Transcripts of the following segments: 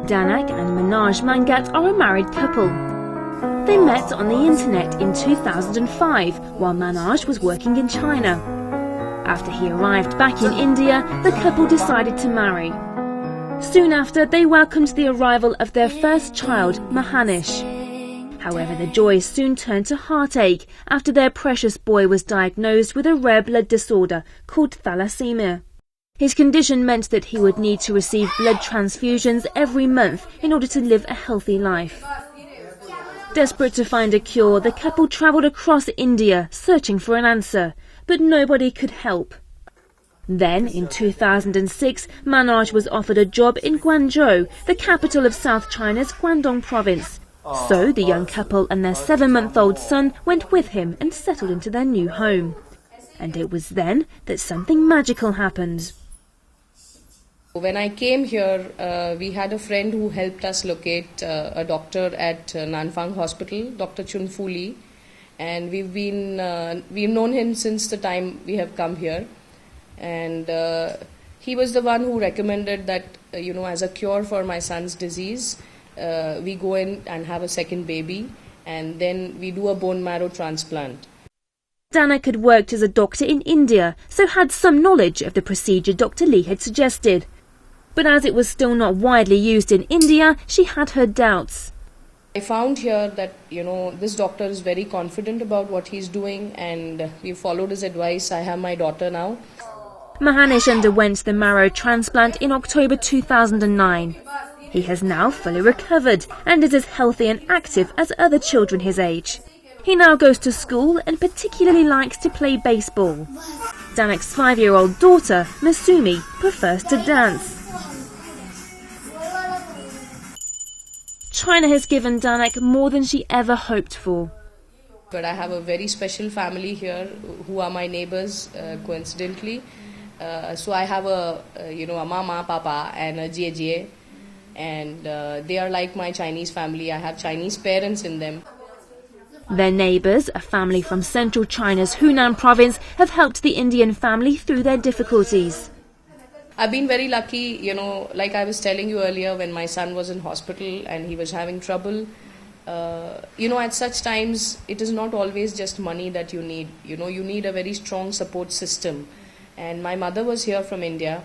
Danak and Manoj Mangat are a married couple. They met on the internet in 2005 while Manoj was working in China. After he arrived back in India, the couple decided to marry. Soon after, they welcomed the arrival of their first child, Mahanish. However, the joy soon turned to heartache after their precious boy was diagnosed with a rare blood disorder called thalassemia. His condition meant that he would need to receive blood transfusions every month in order to live a healthy life. Desperate to find a cure, the couple travelled across India searching for an answer, but nobody could help. Then, in 2006, Manoj was offered a job in Guangzhou, the capital of South China's Guangdong province. So the young couple and their 7-month-old son went with him and settled into their new home. And it was then that something magical happened. When I came here, we had a friend who helped us locate a doctor at Nanfang Hospital, Dr. Chun Fu Lee, and we've known him since the time we have come here. And he was the one who recommended that, as a cure for my son's disease, we go in and have a second baby, and then we do a bone marrow transplant. Danak had worked as a doctor in India, so had some knowledge of the procedure Dr. Lee had suggested. But as it was still not widely used in India, she had her doubts. I found here that, this doctor is very confident about what he's doing, and we followed his advice. I have my daughter now. Mahanish underwent the marrow transplant in October 2009. He has now fully recovered and is as healthy and active as other children his age. He now goes to school and particularly likes to play baseball. Danak's 5-year-old daughter, Masumi, prefers to dance. China has given Danak more than she ever hoped for. But I have a very special family here who are my neighbors, coincidentally. So I have a mama, papa and a jie, and they are like my Chinese family. I have Chinese parents in them. Their neighbours, a family from central China's Hunan province, have helped the Indian family through their difficulties. I've been very lucky, like I was telling you earlier, when my son was in hospital and he was having trouble. At such times, it is not always just money that you need. You need a very strong support system. And my mother was here from India,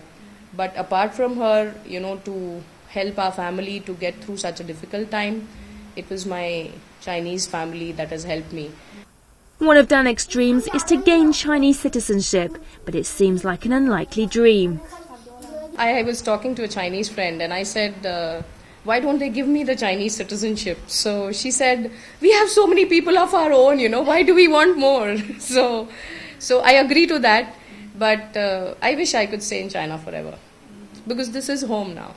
but apart from her, to help our family to get through such a difficult time, it was my Chinese family that has helped me. One of Danak's dreams is to gain Chinese citizenship, but it seems like an unlikely dream. I was talking to a Chinese friend and I said, why don't they give me the Chinese citizenship? So she said, we have so many people of our own, why do we want more? So I agree to that. But I wish I could stay in China forever, because this is home now.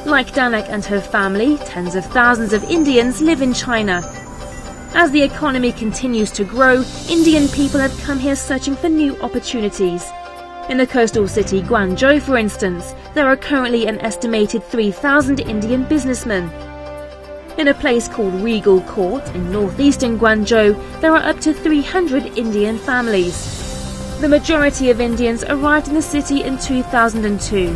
Like Danak and her family, tens of thousands of Indians live in China. As the economy continues to grow, Indian people have come here searching for new opportunities. In the coastal city Guangzhou, for instance, there are currently an estimated 3,000 Indian businessmen. In a place called Regal Court in northeastern Guangzhou, there are up to 300 Indian families. The majority of Indians arrived in the city in 2002.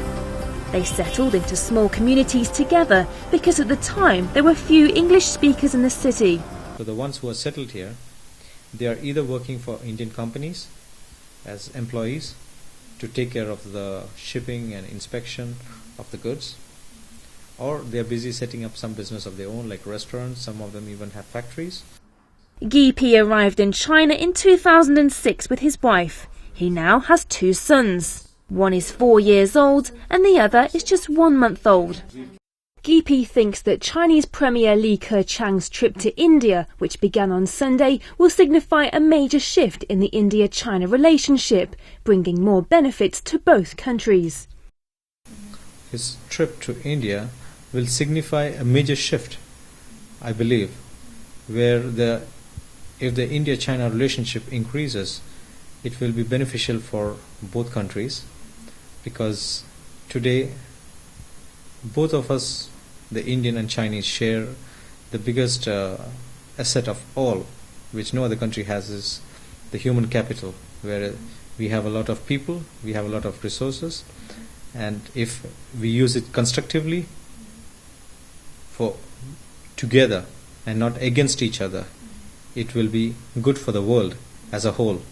They settled into small communities together because at the time there were few English speakers in the city. So the ones who are settled here, they are either working for Indian companies as employees to take care of the shipping and inspection of the goods, or they are busy setting up some business of their own, like restaurants. Some of them even have factories. Gipi arrived in China in 2006 with his wife. He now has 2 sons. One is 4 years old and the other is just 1 month old. Gipi thinks that Chinese Premier Li Keqiang's trip to India, which began on Sunday, will signify a major shift in the India-China relationship, bringing more benefits to both countries. His trip to India will signify a major shift, I believe, where if the India-China relationship increases, it will be beneficial for both countries, because today both of us, the Indian and Chinese, share the biggest asset of all, which no other country has, is the human capital, where we have a lot of people, we have a lot of resources, and if we use it constructively for together and not against each other, it will be good for the world as a whole.